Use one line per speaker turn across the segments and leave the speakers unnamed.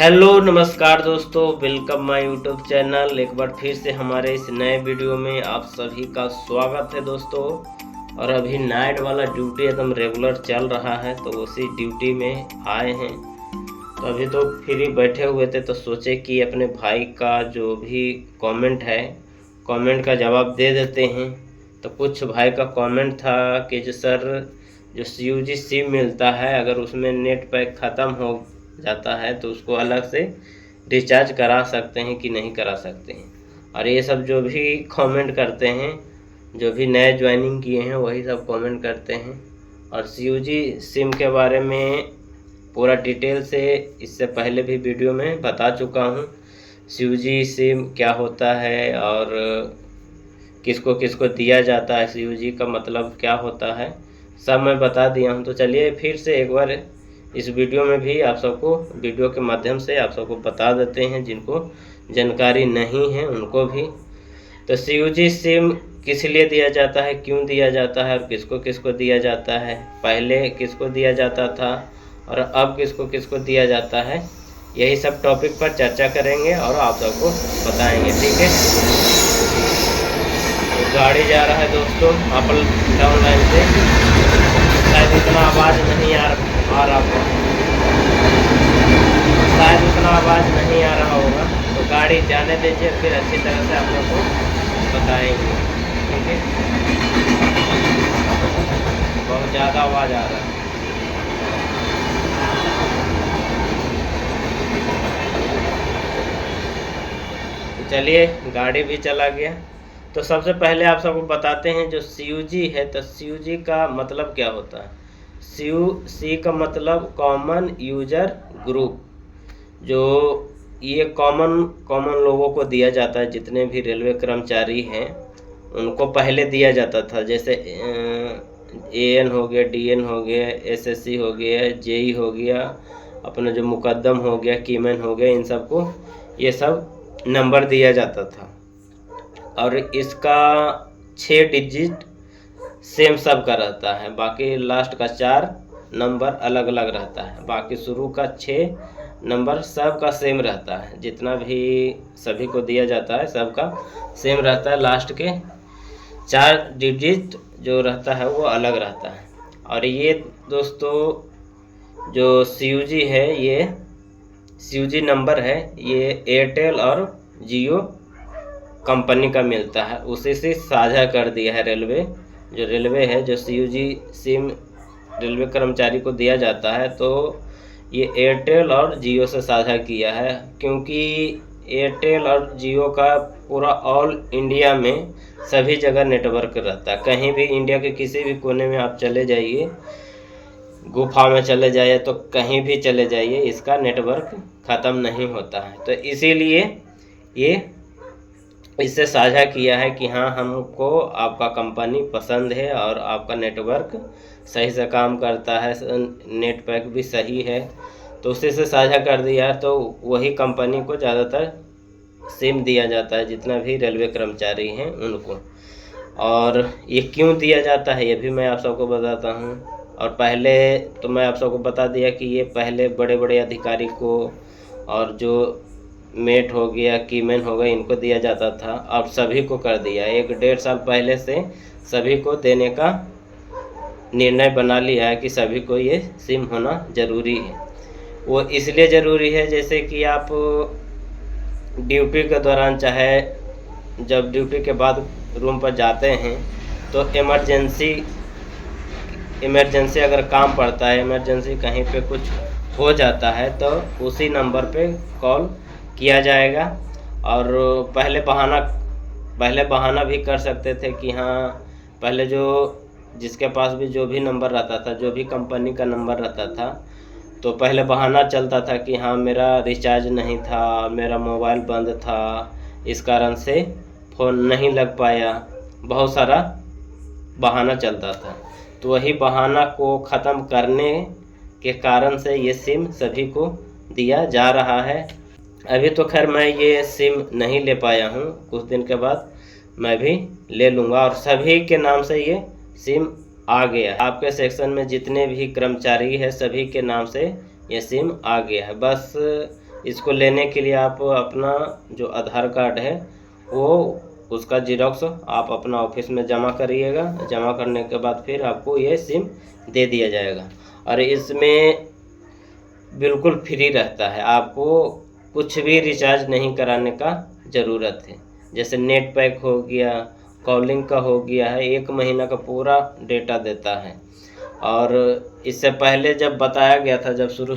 Hello नमस्कार दोस्तों, welcome my YouTube channel. एक बार फिर से हमारे इस नए वीडियो में आप सभी का स्वागत है दोस्तों। और अभी नाइट वाला ड्यूटी एकदम रेगुलर चल रहा है, तो उसी ड्यूटी में आए हैं। तो अभी तो फ्री बैठे हुए थे, तो सोचे कि अपने भाई का जो भी कमेंट है, कमेंट का जवाब दे देते हैं। तो कुछ भाई का कमेंट था कि जो सर जो CUG सिम मिलता है, अगर उसमें नेट पैक ख़त्म हो जाता है तो उसको अलग से रिचार्ज करा सकते हैं कि नहीं करा सकते हैं। और ये सब जो भी कमेंट करते हैं, जो भी नए ज्वाइनिंग किए हैं वही सब कमेंट करते हैं। और CUG सिम के बारे में पूरा डिटेल से इससे पहले भी वीडियो में बता चुका हूँ। CUG सिम क्या होता है और किसको किसको दिया जाता है, CUG का मतलब क्या होता है, सब मैं बता दिया हूँ। तो चलिए फिर से एक बार इस वीडियो में भी आप सबको, वीडियो के माध्यम से आप सबको बता देते हैं, जिनको जानकारी नहीं है उनको भी। तो CUG सिम किस लिए दिया जाता है, क्यों दिया जाता है और किसको किसको दिया जाता है, पहले किसको दिया जाता था और अब किसको किसको दिया जाता है, यही सब टॉपिक पर चर्चा करेंगे और आप सबको बताएंगे, ठीक है। तो गाड़ी जा रहा है दोस्तों अप डाउन लाइन से, शायद इतना आवाज़ नहीं आ रहा होगा, शायद उतना आवाज़ नहीं आ रहा होगा। तो गाड़ी जाने दीजिए, फिर अच्छी तरह से आप लोग को बताएंगे, ठीक है। बहुत ज़्यादा आवाज़ आ रहा है। तो चलिए, गाड़ी भी चला गया। तो सबसे पहले आप सबको बताते हैं जो CUG है, तो CUG का मतलब क्या होता है। C का मतलब कॉमन यूजर ग्रुप। जो ये कॉमन लोगों को दिया जाता है, जितने भी रेलवे कर्मचारी हैं उनको पहले दिया जाता था। जैसे AN हो गया, DN हो गया, SSC हो गया, JE हो गया, अपना जो मुकद्दम हो गया, कीमैन हो गया, इन सबको ये सब नंबर दिया जाता था। और इसका 6 डिजिट सेम सब का रहता है, बाकी लास्ट का 4 नंबर अलग अलग रहता है, बाकी शुरू का 6 नंबर सब का सेम रहता है। जितना भी सभी को दिया जाता है सबका सेम रहता है, लास्ट के 4 डिजिट जो रहता है वो अलग रहता है। और ये दोस्तों जो CUG है, ये CUG नंबर है, ये एयरटेल और जियो कंपनी का मिलता है, उसी से साझा कर दिया है रेलवे। जो रेलवे है, जो CUG सिम रेलवे कर्मचारी को दिया जाता है, तो ये एयरटेल और जियो से साझा किया है। क्योंकि एयरटेल और जियो का पूरा ऑल इंडिया में सभी जगह नेटवर्क रहता है। कहीं भी इंडिया के किसी भी कोने में आप चले जाइए, गुफा में चले जाइए, तो कहीं भी चले जाइए, इसका नेटवर्क ख़त्म नहीं होता है। तो इसीलिए ये इससे साझा किया है कि हाँ, हमको आपका कंपनी पसंद है और आपका नेटवर्क सही से काम करता है, नेट पैक भी सही है, तो उसी से साझा कर दिया। तो वही कंपनी को ज़्यादातर सिम दिया जाता है, जितना भी रेलवे कर्मचारी हैं उनको। और ये क्यों दिया जाता है ये भी मैं आप सबको बताता हूँ। और पहले तो मैं आप सबको बता दिया कि ये पहले बड़े बड़े अधिकारी को और जो मेट हो गया, कीमैन हो गया, इनको दिया जाता था। अब सभी को कर दिया, 1-1.5 साल पहले से सभी को देने का निर्णय बना लिया है कि सभी को ये सिम होना ज़रूरी है। वो इसलिए ज़रूरी है, जैसे कि आप ड्यूटी के दौरान, चाहे जब ड्यूटी के बाद रूम पर जाते हैं, तो इमरजेंसी अगर काम पड़ता है, इमरजेंसी कहीं पे कुछ हो जाता है, तो उसी नंबर पे कॉल किया जाएगा। और पहले बहाना भी कर सकते थे कि हाँ, पहले जो जिसके पास भी जो भी नंबर रहता था, जो भी कंपनी का नंबर रहता था, तो पहले बहाना चलता था कि हाँ, मेरा रिचार्ज नहीं था, मेरा मोबाइल बंद था, इस कारण से फ़ोन नहीं लग पाया, बहुत सारा बहाना चलता था। तो वही बहाना को ख़त्म करने के कारण से ये सिम सभी को दिया जा रहा है। अभी तो खैर मैं ये सिम नहीं ले पाया हूँ, कुछ दिन के बाद मैं भी ले लूँगा और सभी के नाम से ये सिम आ गया है। आपके सेक्शन में जितने भी कर्मचारी है, सभी के नाम से ये सिम आ गया है। बस इसको लेने के लिए आप अपना जो आधार कार्ड है वो उसका जेरॉक्स आप अपना ऑफिस में जमा करिएगा। जमा करने के बाद फिर आपको ये सिम दे दिया जाएगा और इसमें बिल्कुल फ्री रहता है, आपको कुछ भी रिचार्ज नहीं कराने का ज़रूरत है। जैसे नेट पैक हो गया, कॉलिंग का हो गया है, 1 महीना का पूरा डेटा देता है। और इससे पहले जब बताया गया था, जब शुरू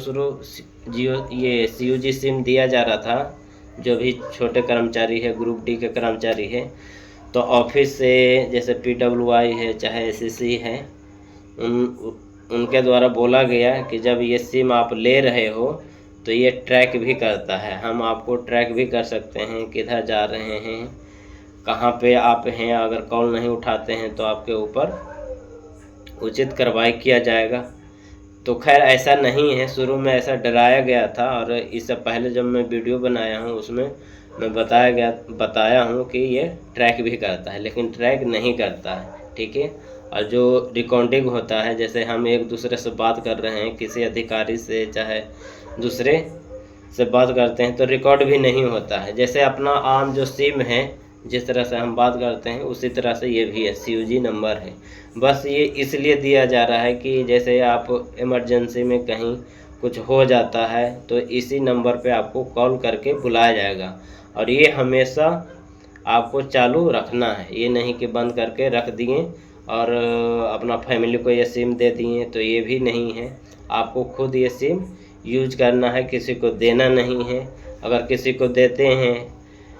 जियो ये CUG सिम दिया जा रहा था, जो भी छोटे कर्मचारी है, ग्रुप डी के कर्मचारी है, तो ऑफिस से जैसे PWI है चाहे SSC है, उनके द्वारा बोला गया कि जब ये सिम आप ले रहे हो तो ये ट्रैक भी करता है। हम आपको ट्रैक भी कर सकते हैं किधर जा रहे हैं, कहाँ पे आप हैं। अगर कॉल नहीं उठाते हैं तो आपके ऊपर उचित कार्रवाई किया जाएगा। तो खैर ऐसा नहीं है, शुरू में ऐसा डराया गया था और इससे पहले जब मैं वीडियो बनाया हूँ उसमें मैं बताया हूँ कि ये ट्रैक भी करता है, लेकिन ट्रैक नहीं करता है, ठीक है। और जो रिकॉर्डिंग होता है, जैसे हम एक दूसरे से बात कर रहे हैं, किसी अधिकारी से चाहे दूसरे से बात करते हैं तो रिकॉर्ड भी नहीं होता है। जैसे अपना आम जो सिम है, जिस तरह से हम बात करते हैं उसी तरह से ये भी है, CUG नंबर है। बस ये इसलिए दिया जा रहा है कि जैसे आप इमरजेंसी में कहीं कुछ हो जाता है तो इसी नंबर पे आपको कॉल करके बुलाया जाएगा। और ये हमेशा आपको चालू रखना है, ये नहीं कि बंद करके रख दिए और अपना फैमिली को ये सिम दे दिए, तो ये भी नहीं है। आपको खुद ये सिम यूज करना है, किसी को देना नहीं है। अगर किसी को देते हैं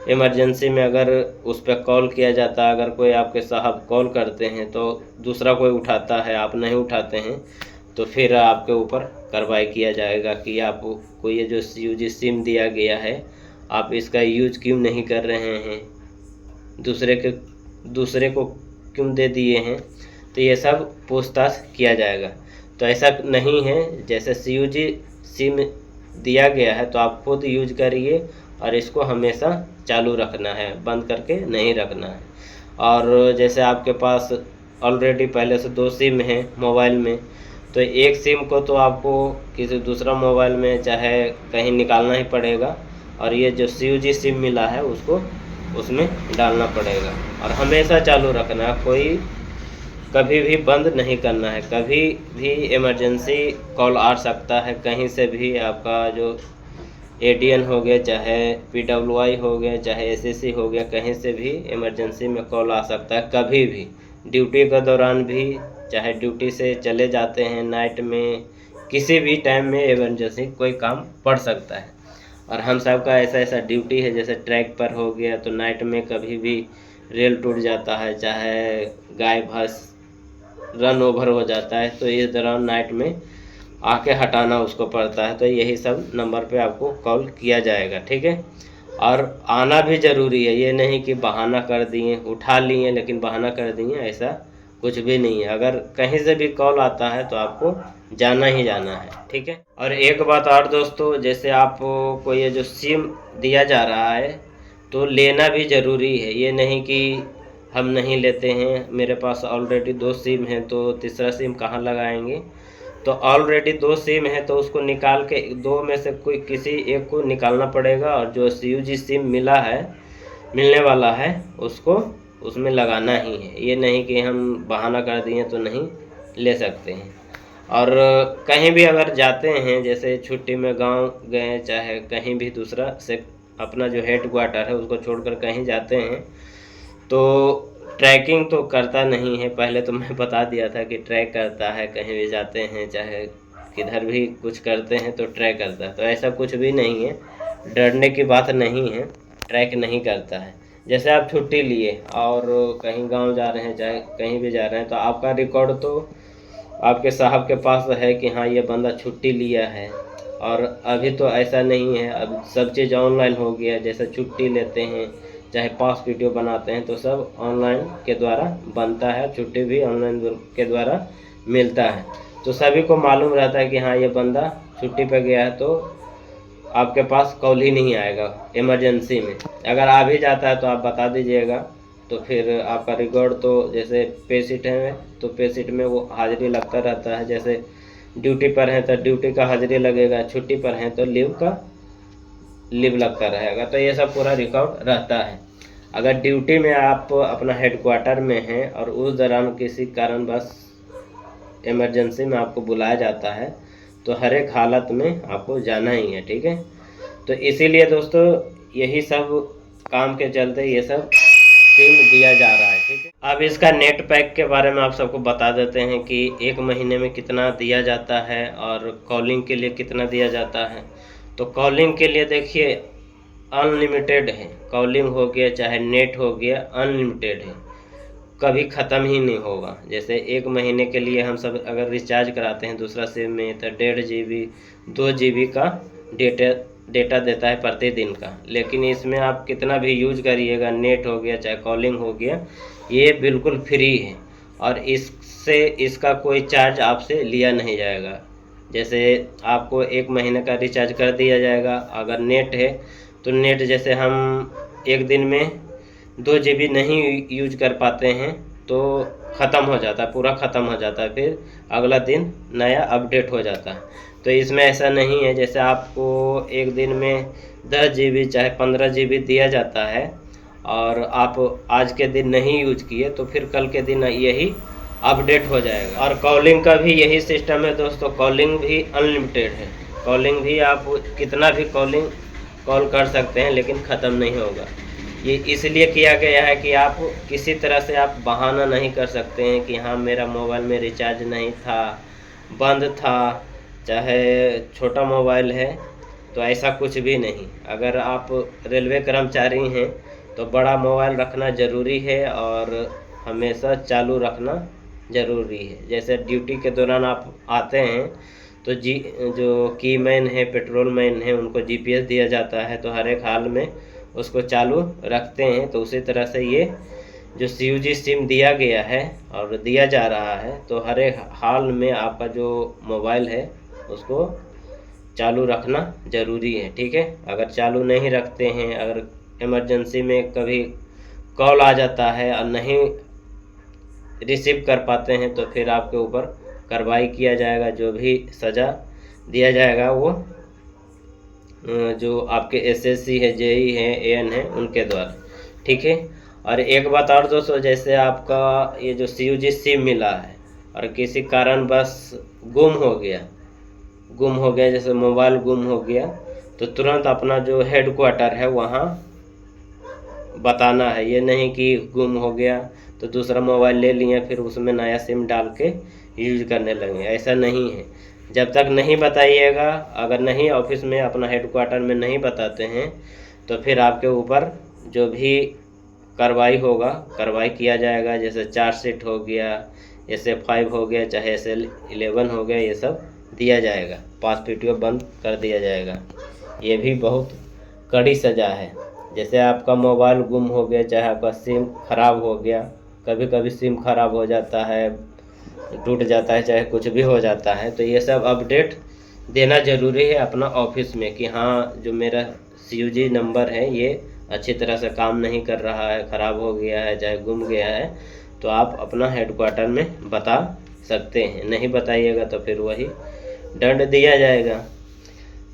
इमरजेंसी में, अगर उस पर कॉल किया जाता है, अगर कोई आपके साहब कॉल करते हैं तो दूसरा कोई उठाता है, आप नहीं उठाते हैं, तो फिर आपके ऊपर कार्रवाई किया जाएगा कि आपको ये जो CUG सिम दिया गया है आप इसका यूज क्यों नहीं कर रहे हैं, दूसरे को क्यों दे दिए हैं। तो ये सब पूछताछ किया जाएगा। तो ऐसा नहीं है, जैसे CUG सिम दिया गया है तो आप खुद यूज करिए और इसको हमेशा चालू रखना है, बंद करके नहीं रखना है। और जैसे आपके पास ऑलरेडी पहले से 2 सिम हैं मोबाइल में, तो एक सिम को तो आपको किसी दूसरा मोबाइल में चाहे कहीं निकालना ही पड़ेगा और ये जो CUG सिम मिला है उसको उसमें डालना पड़ेगा और हमेशा चालू रखना है, कोई कभी भी बंद नहीं करना है। कभी भी इमरजेंसी कॉल आ सकता है, कहीं से भी आपका जो ADN हो गया, चाहे PWI हो गया, चाहे SSC हो गया, कहीं से भी इमरजेंसी में कॉल आ सकता है कभी भी। ड्यूटी के दौरान भी, चाहे ड्यूटी से चले जाते हैं नाइट में, किसी भी टाइम में इमरजेंसी कोई काम पड़ सकता है। और हम सब का ऐसा ड्यूटी है, जैसे ट्रैक पर हो गया तो नाइट में कभी भी रेल टूट जाता है, चाहे गाय भैंस रन ओवर हो जाता है, तो इस दौरान नाइट में आके हटाना उसको पड़ता है। तो यही सब नंबर पे आपको कॉल किया जाएगा, ठीक है। और आना भी ज़रूरी है, ये नहीं कि बहाना कर दिए, उठा लिए लेकिन बहाना कर दिए, ऐसा कुछ भी नहीं है। अगर कहीं से भी कॉल आता है तो आपको जाना ही जाना है, ठीक है। और एक बात और दोस्तों, जैसे आपको ये जो सिम दिया जा रहा है तो लेना भी ज़रूरी है। ये नहीं कि हम नहीं लेते हैं, मेरे पास ऑलरेडी 2 सिम हैं तो तीसरा सिम कहाँ लगाएंगे। तो ऑलरेडी 2 सिम है तो उसको निकाल के 2 में से कोई किसी एक को निकालना पड़ेगा और जो CUG सिम मिलने वाला है उसको उसमें लगाना ही है। ये नहीं कि हम बहाना कर दिए तो नहीं ले सकते हैं। और कहीं भी अगर जाते हैं, जैसे छुट्टी में गांव गए, चाहे कहीं भी दूसरा से अपना जो हेड क्वार्टर है उसको छोड़कर कहीं जाते हैं तो ट्रैकिंग तो करता नहीं है। पहले तो मैं बता दिया था कि ट्रैक करता है, कहीं भी जाते हैं चाहे किधर भी कुछ करते हैं तो ट्रैक करता है। तो ऐसा कुछ भी नहीं है, डरने की बात नहीं है, ट्रैक नहीं करता है। जैसे आप छुट्टी लिए और कहीं गांव जा रहे हैं, चाहे कहीं भी जा रहे हैं, तो आपका रिकॉर्ड तो आपके साहब के पास है कि हाँ ये बंदा छुट्टी लिया है। और अभी तो ऐसा नहीं है, अब सब चीज़ ऑनलाइन हो गया। जैसे छुट्टी लेते हैं, चाहे पास वीडियो बनाते हैं, तो सब ऑनलाइन के द्वारा बनता है, छुट्टी भी ऑनलाइन के द्वारा मिलता है। तो सभी को मालूम रहता है कि हाँ ये बंदा छुट्टी पे गया है, तो आपके पास कॉल ही नहीं आएगा इमरजेंसी में। अगर आ भी जाता है तो आप बता दीजिएगा, तो फिर आपका रिकॉर्ड तो जैसे पे शीट है तो पे शीट में वो हाजिरी लगता रहता है। जैसे ड्यूटी पर हैं तो ड्यूटी का हाजिरी लगेगा, छुट्टी पर हैं तो लीव का लिव लगता रहेगा, तो ये सब पूरा रिकॉर्ड रहता है। अगर ड्यूटी में आप अपना हेडक्वार्टर में हैं और उस दौरान किसी कारणवश इमरजेंसी में आपको बुलाया जाता है तो हर एक हालत में आपको जाना ही है, ठीक है। तो इसीलिए दोस्तों यही सब काम के चलते ये सब सिम दिया जा रहा है, ठीक है। अब इसका नेट पैक के बारे में आप सबको बता देते हैं कि एक महीने में कितना दिया जाता है और कॉलिंग के लिए कितना दिया जाता है। तो कॉलिंग के लिए देखिए अनलिमिटेड है, कॉलिंग हो गया चाहे नेट हो गया अनलिमिटेड है, कभी ख़त्म ही नहीं होगा। जैसे एक महीने के लिए हम सब अगर रिचार्ज कराते हैं दूसरा सिम में तो 1.5 GB 2 GB का डेटा देता है प्रतिदिन का, लेकिन इसमें आप कितना भी यूज करिएगा, नेट हो गया चाहे कॉलिंग हो गया, ये बिल्कुल फ्री है और इससे इसका कोई चार्ज आपसे लिया नहीं जाएगा। जैसे आपको एक महीने का रिचार्ज कर दिया जाएगा, अगर नेट है तो नेट जैसे हम एक दिन में 2 GB नहीं यूज कर पाते हैं तो ख़त्म हो जाता है, पूरा ख़त्म हो जाता है, फिर अगला दिन नया अपडेट हो जाता है। तो इसमें ऐसा नहीं है, जैसे आपको एक दिन में 10 GB चाहे 15 GB दिया जाता है और आप आज के दिन नहीं यूज किए तो फिर कल के दिन यही अपडेट हो जाएगा। और कॉलिंग का भी यही सिस्टम है दोस्तों, कॉलिंग भी अनलिमिटेड है, कॉलिंग भी आप कितना भी कॉल कर सकते हैं लेकिन ख़त्म नहीं होगा। ये इसलिए किया गया है कि आप किसी तरह से आप बहाना नहीं कर सकते हैं कि हाँ मेरा मोबाइल में रिचार्ज नहीं था, बंद था, चाहे छोटा मोबाइल है, तो ऐसा कुछ भी नहीं। अगर आप रेलवे कर्मचारी हैं तो बड़ा मोबाइल रखना ज़रूरी है और हमेशा चालू रखना ज़रूरी है। जैसे ड्यूटी के दौरान आप आते हैं तो जो कीमैन है, पेट्रोल मैन है, उनको GPS दिया जाता है तो हर एक हाल में उसको चालू रखते हैं। तो उसी तरह से ये जो CUG सिम दिया गया है और दिया जा रहा है तो हर एक हाल में आपका जो मोबाइल है उसको चालू रखना ज़रूरी है, ठीक है। अगर चालू नहीं रखते हैं, अगर इमरजेंसी में कभी कॉल आ जाता है और नहीं रिसीव कर पाते हैं तो फिर आपके ऊपर कार्रवाई किया जाएगा, जो भी सज़ा दिया जाएगा वो जो आपके SSC है, JE है, AN है, उनके द्वारा, ठीक है। और एक बात और दोस्तों, जैसे आपका ये जो CUG सिम मिला है और किसी कारण बस गुम हो गया, जैसे मोबाइल गुम हो गया तो तुरंत अपना जो हेडक्वार्टर है वहाँ बताना है। ये नहीं कि गुम हो गया तो दूसरा मोबाइल ले लिए फिर उसमें नया सिम डाल के यूज करने लगे, ऐसा नहीं है। जब तक नहीं बताइएगा, अगर नहीं ऑफिस में अपना हेडक्वार्टर में नहीं बताते हैं तो फिर आपके ऊपर जो भी कार्रवाई किया जाएगा। जैसे चार्जशीट हो गया, SF5 हो गया, चाहे SL11 हो गया, ये सब दिया जाएगा, पास PTO बंद कर दिया जाएगा। ये भी बहुत कड़ी सज़ा है। जैसे आपका मोबाइल गुम हो गया, चाहे आपका सिम खराब हो गया, कभी कभी सिम खराब हो जाता है, टूट जाता है, चाहे कुछ भी हो जाता है, तो ये सब अपडेट देना ज़रूरी है अपना ऑफिस में कि हाँ जो मेरा CUG नंबर है ये अच्छी तरह से काम नहीं कर रहा है, ख़राब हो गया है, चाहे गुम गया है, तो आप अपना हेडक्वार्टर में बता सकते हैं। नहीं बताइएगा तो फिर वही दंड दिया जाएगा।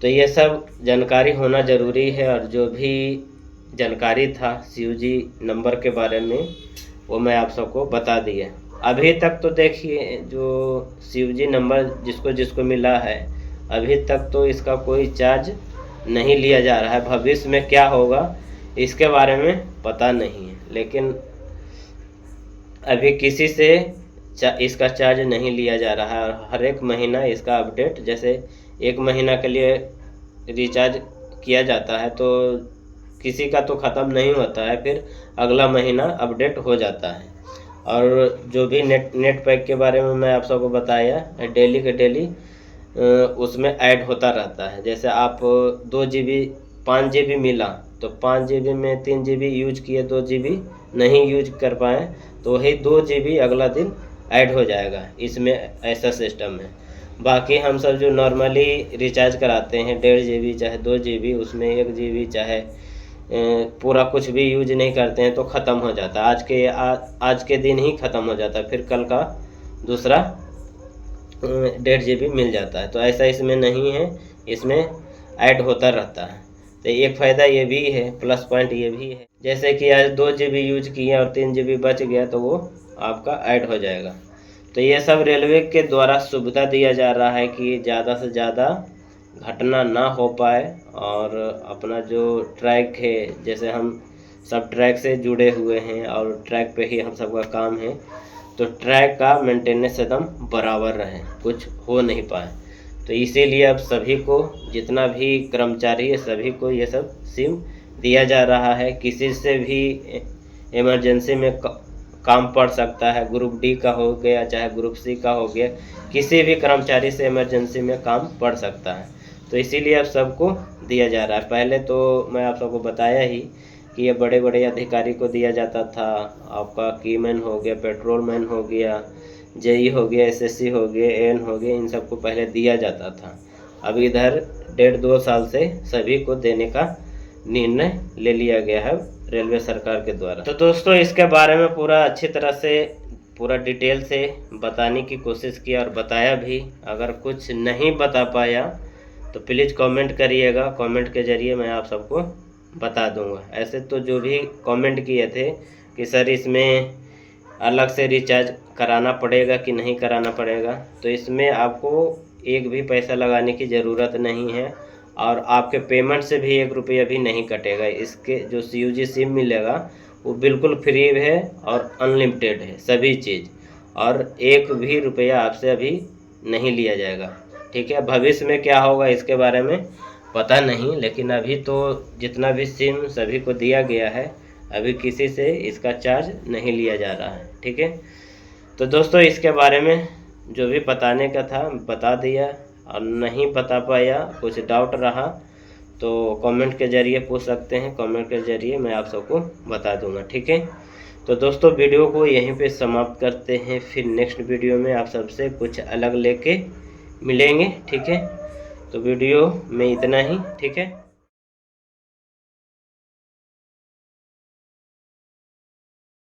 तो ये सब जानकारी होना ज़रूरी है और जो भी जानकारी था CUG नंबर के बारे में वो मैं आप सबको बता दिया। अभी तक तो देखिए जो CUG नंबर जिसको जिसको मिला है अभी तक तो इसका कोई चार्ज नहीं लिया जा रहा है। भविष्य में क्या होगा इसके बारे में पता नहीं है, लेकिन अभी किसी से इसका चार्ज नहीं लिया जा रहा है और हर एक महीना इसका अपडेट, जैसे एक महीना के लिए रिचार्ज किया जाता है तो किसी का तो ख़त्म नहीं होता है, फिर अगला महीना अपडेट हो जाता है। और जो भी नेट पैक के बारे में मैं आप सबको बताया, डेली के डेली उसमें ऐड होता रहता है। जैसे आप 2 GB 5 GB मिला तो 5 GB में 3 GB यूज किए, 2 GB नहीं यूज कर पाए तो वही 2 GB अगला दिन ऐड हो जाएगा। इसमें ऐसा सिस्टम है। बाकी हम सब जो नॉर्मली रिचार्ज कराते हैं 1.5 GB चाहे 2 GB, उसमें 1 GB चाहे पूरा कुछ भी यूज नहीं करते हैं तो ख़त्म हो जाता है। आज के दिन ही ख़त्म हो जाता है, फिर कल का दूसरा 1.5 GB मिल जाता है। तो ऐसा इसमें नहीं है, इसमें ऐड होता रहता है। तो एक फ़ायदा ये भी है, प्लस पॉइंट ये भी है, जैसे कि आज 2 GB यूज किए और 3 GB बच गया तो वो आपका ऐड हो जाएगा। तो ये सब रेलवे के द्वारा सुविधा दिया जा रहा है कि ज़्यादा से ज़्यादा घटना ना हो पाए, और अपना जो ट्रैक है, जैसे हम सब ट्रैक से जुड़े हुए हैं और ट्रैक पे ही हम सबका काम है, तो ट्रैक का मेंटेनेंस एकदम बराबर रहे, कुछ हो नहीं पाए। तो इसीलिए अब सभी को, जितना भी कर्मचारी है, सभी को ये सब सिम दिया जा रहा है। किसी से भी इमरजेंसी में काम पड़ सकता है, ग्रुप डी का हो गया चाहे ग्रुप सी का हो गया, किसी भी कर्मचारी से इमरजेंसी में काम पड़ सकता है। तो इसीलिए अब सबको दिया जा रहा है। पहले तो मैं आप सबको बताया ही कि ये बड़े बड़े अधिकारी को दिया जाता था, आपका कीमैन हो गया, पेट्रोल मैन हो गया, जेई हो गया, एसएससी हो गया, एन हो गया, इन सबको पहले दिया जाता था। अब इधर 1.5-2 साल से सभी को देने का निर्णय ले लिया गया है रेलवे सरकार के द्वारा। तो दोस्तों, इसके बारे में पूरा अच्छी तरह से, पूरा डिटेल से बताने की कोशिश की और बताया भी। अगर कुछ नहीं बता पाया तो प्लीज़ कमेंट करिएगा, कमेंट के ज़रिए मैं आप सबको बता दूंगा। ऐसे तो जो भी कमेंट किए थे कि सर इसमें अलग से रिचार्ज कराना पड़ेगा कि नहीं कराना पड़ेगा, तो इसमें आपको एक भी पैसा लगाने की ज़रूरत नहीं है, और आपके पेमेंट से भी 1 रुपया भी नहीं कटेगा। इसके जो CUG सिम मिलेगा वो बिल्कुल फ्री है और अनलिमिटेड है सभी चीज़, और 1 भी रुपया आपसे अभी नहीं लिया जाएगा। ठीक है, भविष्य में क्या होगा इसके बारे में पता नहीं, लेकिन अभी तो जितना भी सिम सभी को दिया गया है, अभी किसी से इसका चार्ज नहीं लिया जा रहा है। ठीक है, तो दोस्तों इसके बारे में जो भी बताने का था बता दिया, और नहीं बता पाया, कुछ डाउट रहा तो कमेंट के ज़रिए पूछ सकते हैं, कमेंट के ज़रिए मैं आप सबको बता दूंगा। ठीक है, तो दोस्तों वीडियो को यहीं पे समाप्त करते हैं, फिर नेक्स्ट वीडियो में आप सबसे कुछ अलग लेके मिलेंगे। ठीक है, तो वीडियो में इतना ही। ठीक है।